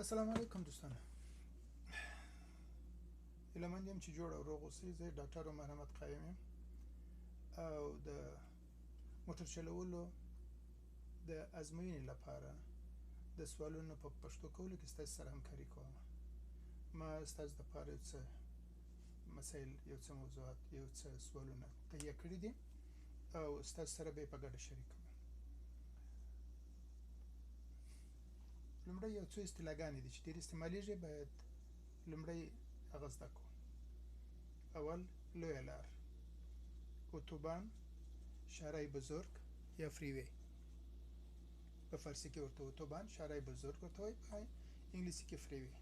السلام علیکم دوستان. هیله مند یم چې جوړ او روغ اوسئ. زه ډاکټر عمر احمد قایم یم او د موټر چلولو د ازموینې لپاره د سوالونو په پښتو کولو کې ستاسو سره همکاري کوم. ما ستاسو لپاره یو څه مسایل، یو څه موضوعات، یو څه سوالونه تهیه کړي دي او ستاسو سره به یې په ګډه شریکوم. لومړی یو څو اصطلاحګانې دي چې ډېر استعمالیږي، باید لومړی هغه زده کړو. اول لویه لار، اتوبان، شارع بزرگ یا فریوی. په فارسی کې ورته اتوبان، شارع بزرگ ورته وایي، په انګلیسي کې فریوی.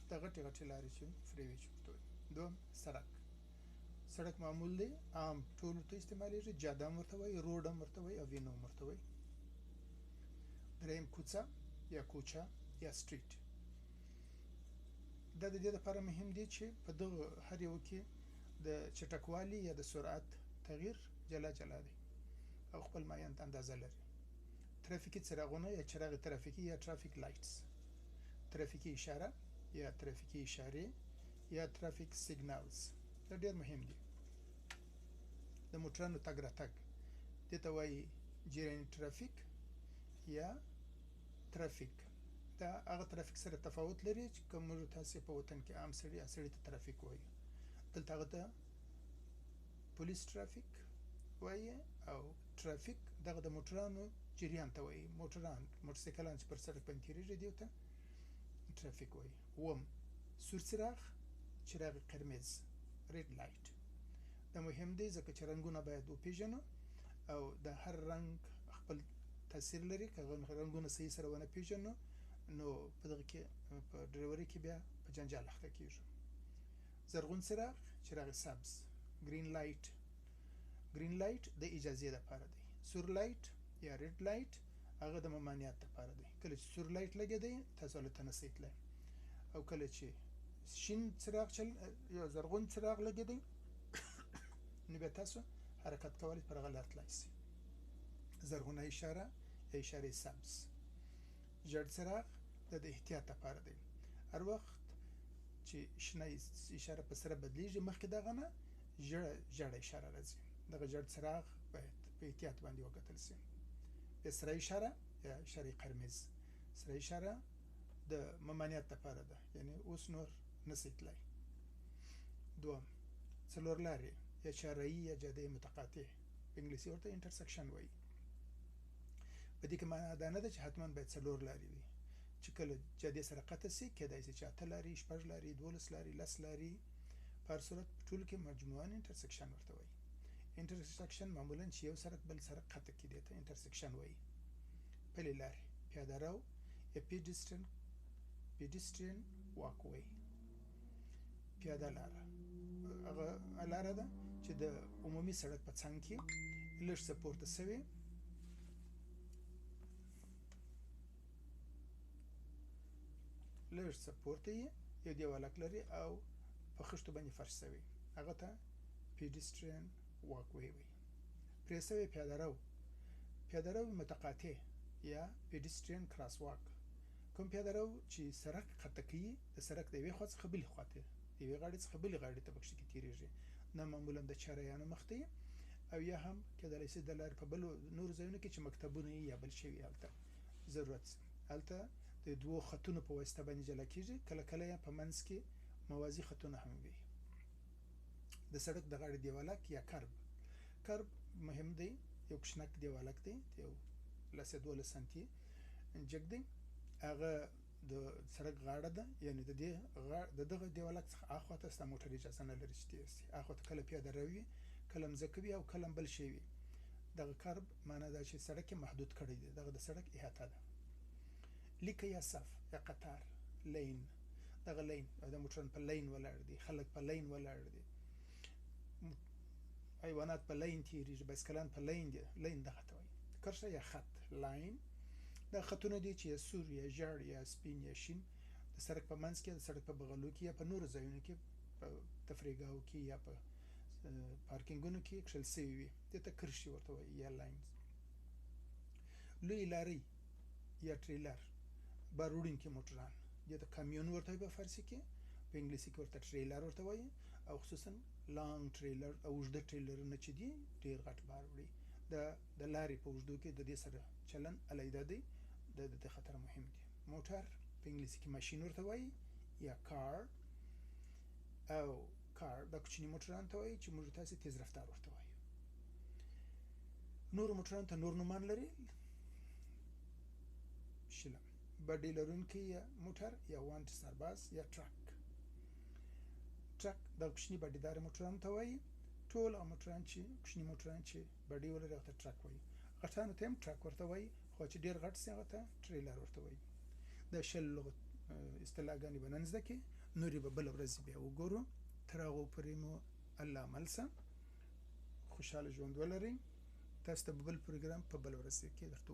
دا غټې غټې لارې چې فریوی چې ورته وایي. دوم سړک. سړک معمول دی، عام ټولو ته استعمالیږي. جاده هم ورته وایي، روډ هم ورته وایي او وینو هم ورته وایي. دریم کوڅه یا کوچه یا سټریټ. دا د دې لپاره مهم دي چې په دغه هر یو کې د چټکوالي یا د سرعت تغییر جلا جلا دی او خپل معین اندازه لري. ترافیکي څراغونه یا چراغ ترافیکي یا ترافیک لایټس. ترافیکي اشاره یا ترافیکي اشارې یا ترافیک سیګنالز. دا ډېر مهم دي. د موټرانو تګ راتګ دې ته وایي جریاني ترافیک یا ترافیک. دا هغه ترافیک سره تفاوت لري چې کوم تاسو په وطن کې عام سړي ته ترافیک وایي، دلته هغه ته پولیس ترافیک وایي او ترافیک دغه د موټرانو جریان ته وایي. موټرسایکلان چې پر سړک باندې تېرېږي دې ته ترافیک وایي. اووم سور څراغ، چراغ قرمز، ریډ لایټ. دا مهم دی ځکه چې رنګونه باید وپېژنو او د هر رنګ خپل تاثیر لري. که رنګونه صحیح سره ونه پېژنو نو په دغه کې په ډریوري کې بیا په جنجال اخته کېږو. زرغون څراغ، چراغ سبز، گرین لایټ. گرین لایټ د اجازې لپاره دی. سور لایټ یا ریډ لایټ هغه د ممانعت لپاره دی. کله چې سور لایټ لګېدی تاسو هلته نسئ تللی، او کله چې شین څراغ یا زرغون څراغ لګېدی نو بیا تاسو حرکت کولی پر هغه لار تللی سئ. زرغونه اشاره یا اشاره سبز. ژړ څراغ د احتیاط لپاره دی. هر وخت چې شنه اشاره په سره بدلیږي مخکې دغه نه ژړه اشاره راځي. دغه ژړ څراغ باید په احتیاط باندې وکتل سي. بیا سره اشاره یا اشاره قرمز. سره اشاره د ممانعت لپاره ده، یعنی اوس نور نسئ تللی. دوم څلور لارې یا چهاررهیي یا جاده متقاطع، په انګلیسي ورته انټرسکشن وایي. په دې کې معنا دا نه ده چې حتما باید څلور لارې وي. چې کله جادې سره قطع سي کیدای سي چې 8 لارې، 6 لارې، 12 لارې، 10 لارې، په هر صورت په ټولو کې مجموعاً انټرسکشن ورته وایي. انټرسکشن معمولاً چې یو سړک بل سړک قطع کړي دې ته انټرسکشن وایي. پلې لارې، پیاده رو یا پیډسترین واک وی. پیاده لاره هغه لاره ده چې د عمومي سړک په څنګ کې لږ څه پورته سوې یو دیوالک لري او په خښتو باندې فرش سوی، هغه ته پیډسترین واک وی وي. پرې سوی پیاده رو متقاطع یا پیډسترین کراس واک. کوم پیاده رو چې سړک قطع کوي، د سړک د یوې خوا څخه بلې خوا ته، د یوې غاړې څخه بلې غاړې ته پکښې کې تېرېږي. نه معمولا د چاریانو مخ ته او یا هم کېدلی سي د لارې په بلو نورو ځایونو کې چې مکتبونه یا بل شی وي هلته ضرورت سي. هلته د دوو خطونو په واسطه باندې جلا کېږي. کله کله یې په منځ کې موازي خطونه هم وي. د سړک د غاړې دیوالک یا کرب مهم دی. یو کوچنک دیوالک دی، یو 12 سانتي جګ دی. هغه د سړک غاړه ده، یعنی د دغه دیوالک څخه اخوا ته ستا موټر اجازه نه لري چې تېر سي. اخوا ته کله پیاده رو وي، کله مځکه وي او کله بل شی وي. دغه کرب معنا دا چې سړک یې محدود کړی دی، دغه د سړک احاطه ده. لیکه یا صف یا قطار، لین. دغه لین د موټران په لین ولاړ دي، خلک په لین ولاړ دي، حیوانات په لین تېرېږي، بایسکلان په لین دي. لین دغه ته وایي. کرښه یا خط، لاین. دا خطونه دي چې یا سور یا ژړ یا سپین یا شین د سړک په منځ کې، د سړک په بغلو کې یا په نورو ځایونو کې، په تفریحګاهو کې یا په پارکینګونو کې کښل سوي وي. دې ته کرښې ورته وایي یا لاینز. لوی لارۍ یا ټریلر، بار وړونکي موټران، یا د کامیون ورته په فارسی کې، په انګلیسي کې ورته ټریلر ورته وایي، او خصوصا لانګ ټریلر او اوږده ټریلرونه چې دي ډېر غټ بار وړي. د لارې په اوږدو کې د دې سره چلن علیحده دی، د خطر مهم دی. موټر په انګلیسي کې ماشین ورته وایي یا کار، او کار دا کوچني موټران ته وایي چې موږ تاسې تیز رفتار ورته وایو. نورو موټرانو ته نور نومان لري. شلم بډې لرونکی یا موټر یا وانټ سرباز یا ټرک. ټرک دا کوچني بډېداره موټرانو ته وایي. ټول هغه موټران چې کوچني موټران چې بډې ولري هغه ته ټرک وایي. غټانو ته هم ټرک ورته وایي، خو چې ډېر غټ سي هغه ته ټریلر ورته وایي. دا شل اصطلاحګانې به نن زده کړې، نورې به بله ورځ بیا وګورو. تر هغو پورې مو الله عمل شه، خوشحاله ژوند ولرئ. تاسو ته به بل پروګرام په بله ورځ کې درته